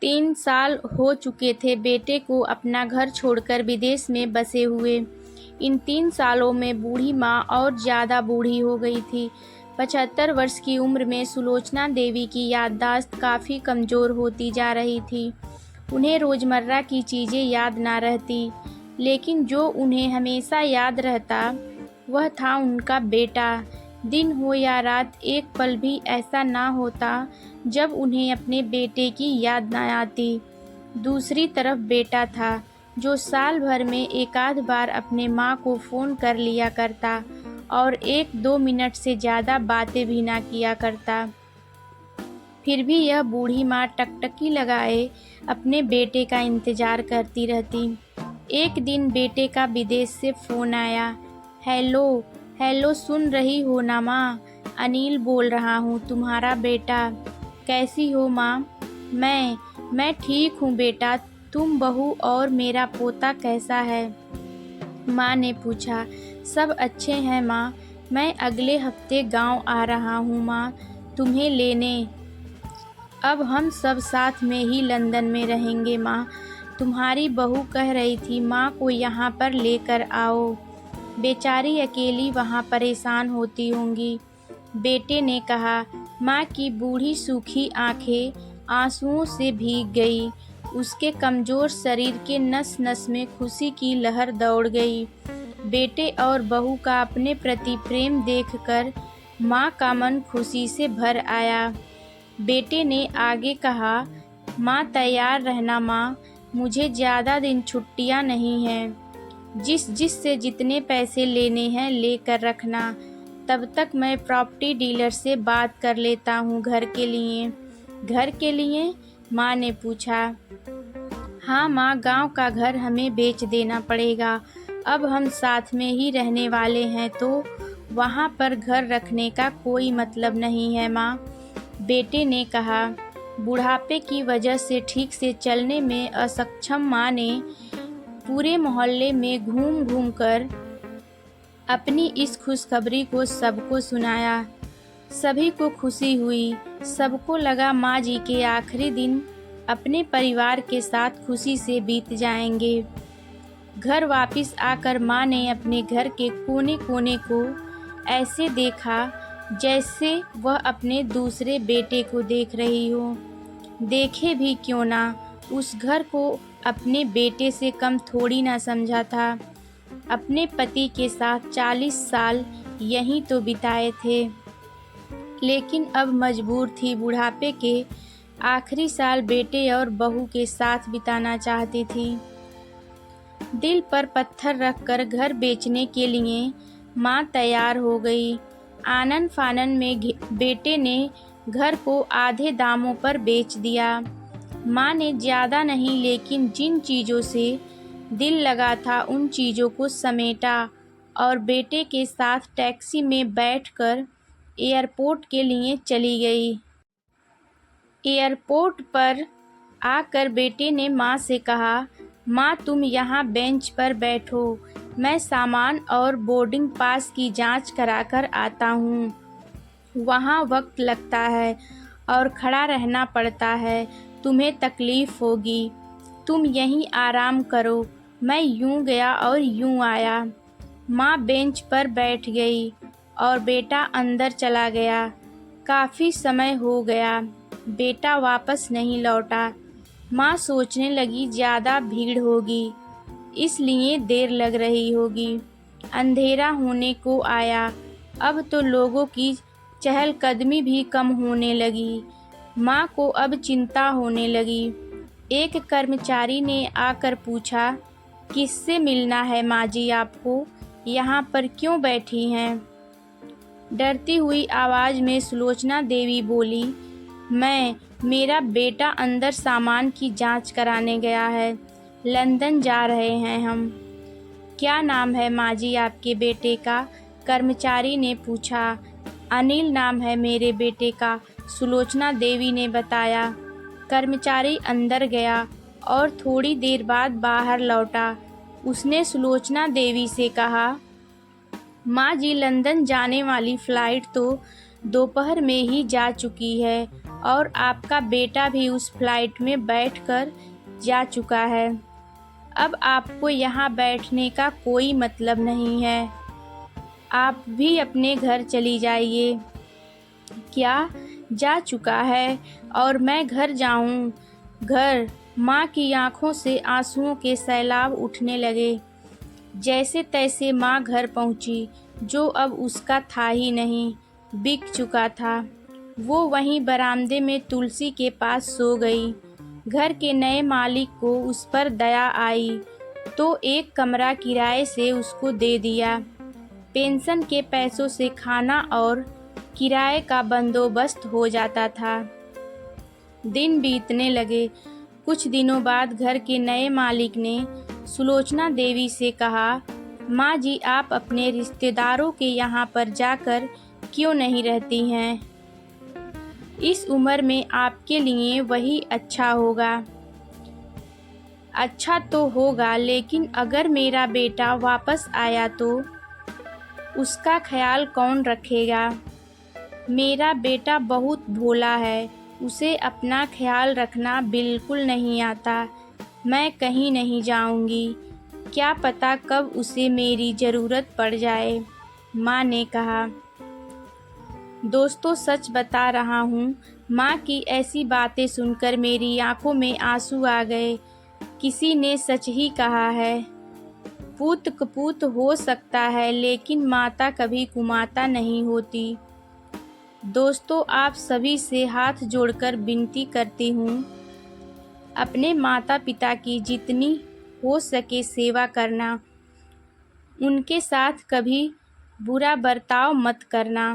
3 साल हो चुके थे बेटे को अपना घर छोड़कर विदेश में बसे हुए। इन 3 सालों में बूढ़ी माँ और ज़्यादा बूढ़ी हो गई थी। 75 वर्ष की उम्र में सुलोचना देवी की याददाश्त काफ़ी कमज़ोर होती जा रही थी। उन्हें रोज़मर्रा की चीज़ें याद ना रहती, लेकिन जो उन्हें हमेशा याद रहता वह था उनका बेटा। दिन हो या रात, एक पल भी ऐसा ना होता जब उन्हें अपने बेटे की याद ना आती। दूसरी तरफ बेटा था जो साल भर में एकाध बार अपने माँ को फ़ोन कर लिया करता और 1-2 मिनट से ज़्यादा बातें भी ना किया करता। फिर भी यह बूढ़ी माँ टकटकी लगाए अपने बेटे का इंतज़ार करती रहती। एक दिन बेटे का विदेश से फ़ोन आया। हेलो, हेलो, सुन रही हो ना माँ? अनिल बोल रहा हूँ, तुम्हारा बेटा। कैसी हो माँ? मैं ठीक हूँ बेटा। तुम, बहू और मेरा पोता कैसा है? माँ ने पूछा। सब अच्छे हैं माँ। मैं अगले हफ्ते गांव आ रहा हूँ माँ, तुम्हें लेने। अब हम सब साथ में ही लंदन में रहेंगे माँ। तुम्हारी बहू कह रही थी माँ को यहाँ पर लेकर आओ। बेचारी अकेली वहाँ परेशान होती होंगी। बेटे ने कहा। माँ की बूढ़ी सूखी आंखें आंसुओं से भीग गई। उसके कमज़ोर शरीर के नस-नस में खुशी की लहर दौड़ गई। बेटे और बहू का अपने प्रति प्रेम देखकर माँ का मन खुशी से भर आया। बेटे ने आगे कहा, माँ तैयार रहना माँ, मुझे ज़्यादा दिन छुट्टियाँ नहीं हैं। जिस से जितने पैसे लेने हैं लेकर रखना। तब तक मैं प्रॉपर्टी डीलर से बात कर लेता हूँ घर के लिए। घर के लिए? माँ ने पूछा। हाँ माँ, गांव का घर हमें बेच देना पड़ेगा। अब हम साथ में ही रहने वाले हैं तो वहाँ पर घर रखने का कोई मतलब नहीं है माँ, बेटे ने कहा। बुढ़ापे की वजह से ठीक से चलने में असक्षम माँ ने पूरे मोहल्ले में घूम घूम कर अपनी इस खुशखबरी को सबको सुनाया। सभी को खुशी हुई। सबको लगा माँ जी के आखिरी दिन अपने परिवार के साथ खुशी से बीत जाएंगे। घर वापस आकर माँ ने अपने घर के कोने कोने को ऐसे देखा जैसे वह अपने दूसरे बेटे को देख रही हो। देखे भी क्यों ना, उस घर को अपने बेटे से कम थोड़ी ना समझा था। अपने पति के साथ 40 साल यहीं तो बिताए थे, लेकिन अब मजबूर थी बुढ़ापे के आखिरी साल बेटे और बहू के साथ बिताना चाहती थी। दिल पर पत्थर रखकर घर बेचने के लिए माँ तैयार हो गई। आनन फानन में बेटे ने घर को आधे दामों पर बेच दिया। माँ ने ज़्यादा नहीं, लेकिन जिन चीज़ों से दिल लगा था उन चीज़ों को समेटा और बेटे के साथ टैक्सी में बैठकर एयरपोर्ट के लिए चली गई। एयरपोर्ट पर आकर बेटे ने माँ से कहा, माँ तुम यहाँ बेंच पर बैठो, मैं सामान और बोर्डिंग पास की जांच कराकर आता हूँ। वहाँ वक्त लगता है और खड़ा रहना पड़ता है, तुम्हें तकलीफ़ होगी। तुम यहीं आराम करो। मैं यूँ गया और यूँ आया। माँ बेंच पर बैठ गई और बेटा अंदर चला गया। काफ़ी समय हो गया, बेटा वापस नहीं लौटा। माँ सोचने लगी ज़्यादा भीड़ होगी, इसलिए देर लग रही होगी। अंधेरा होने को आया। अब तो लोगों की चहलकदमी भी कम होने लगी। माँ को अब चिंता होने लगी। एक कर्मचारी ने आकर पूछा, किससे मिलना है माँ जी आपको? यहाँ पर क्यों बैठी हैं? डरती हुई आवाज़ में सुलोचना देवी बोली, मेरा बेटा अंदर सामान की जांच कराने गया है। लंदन जा रहे हैं हम। क्या नाम है माँ जी आपके बेटे का? कर्मचारी ने पूछा। अनिल नाम है मेरे बेटे का, सुलोचना देवी ने बताया। कर्मचारी अंदर गया और थोड़ी देर बाद बाहर लौटा। उसने सुलोचना देवी से कहा, माँ जी लंदन जाने वाली फ़्लाइट तो दोपहर में ही जा चुकी है और आपका बेटा भी उस फ्लाइट में बैठकर जा चुका है। अब आपको यहाँ बैठने का कोई मतलब नहीं है। आप भी अपने घर चली जाइए। क्या जा चुका है और मैं घर जाऊं? घर? माँ की आंखों से आंसुओं के सैलाब उठने लगे। जैसे तैसे माँ घर पहुंची, जो अब उसका था ही नहीं, बिक चुका था। वो वहीं बरामदे में तुलसी के पास सो गई। घर के नए मालिक को उस पर दया आई तो एक कमरा किराए से उसको दे दिया। पेंशन के पैसों से खाना और किराए का बंदोबस्त हो जाता था। दिन बीतने लगे। कुछ दिनों बाद घर के नए मालिक ने सुलोचना देवी से कहा, माँ जी, आप अपने रिश्तेदारों के यहाँ पर जाकर क्यों नहीं रहती हैं? इस उम्र में आपके लिए वही अच्छा होगा। अच्छा तो होगा, लेकिन अगर मेरा बेटा वापस आया तो उसका ख्याल कौन रखेगा? मेरा बेटा बहुत भोला है, उसे अपना ख्याल रखना बिल्कुल नहीं आता। मैं कहीं नहीं जाऊंगी, क्या पता कब उसे मेरी ज़रूरत पड़ जाए, माँ ने कहा। दोस्तों, सच बता रहा हूँ, माँ की ऐसी बातें सुनकर मेरी आंखों में आंसू आ गए। किसी ने सच ही कहा है, पूत कपूत हो सकता है, लेकिन माता कभी कुमाता नहीं होती। दोस्तों, आप सभी से हाथ जोड़कर विनती करती हूँ, अपने माता पिता की जितनी हो सके सेवा करना। उनके साथ कभी बुरा बर्ताव मत करना।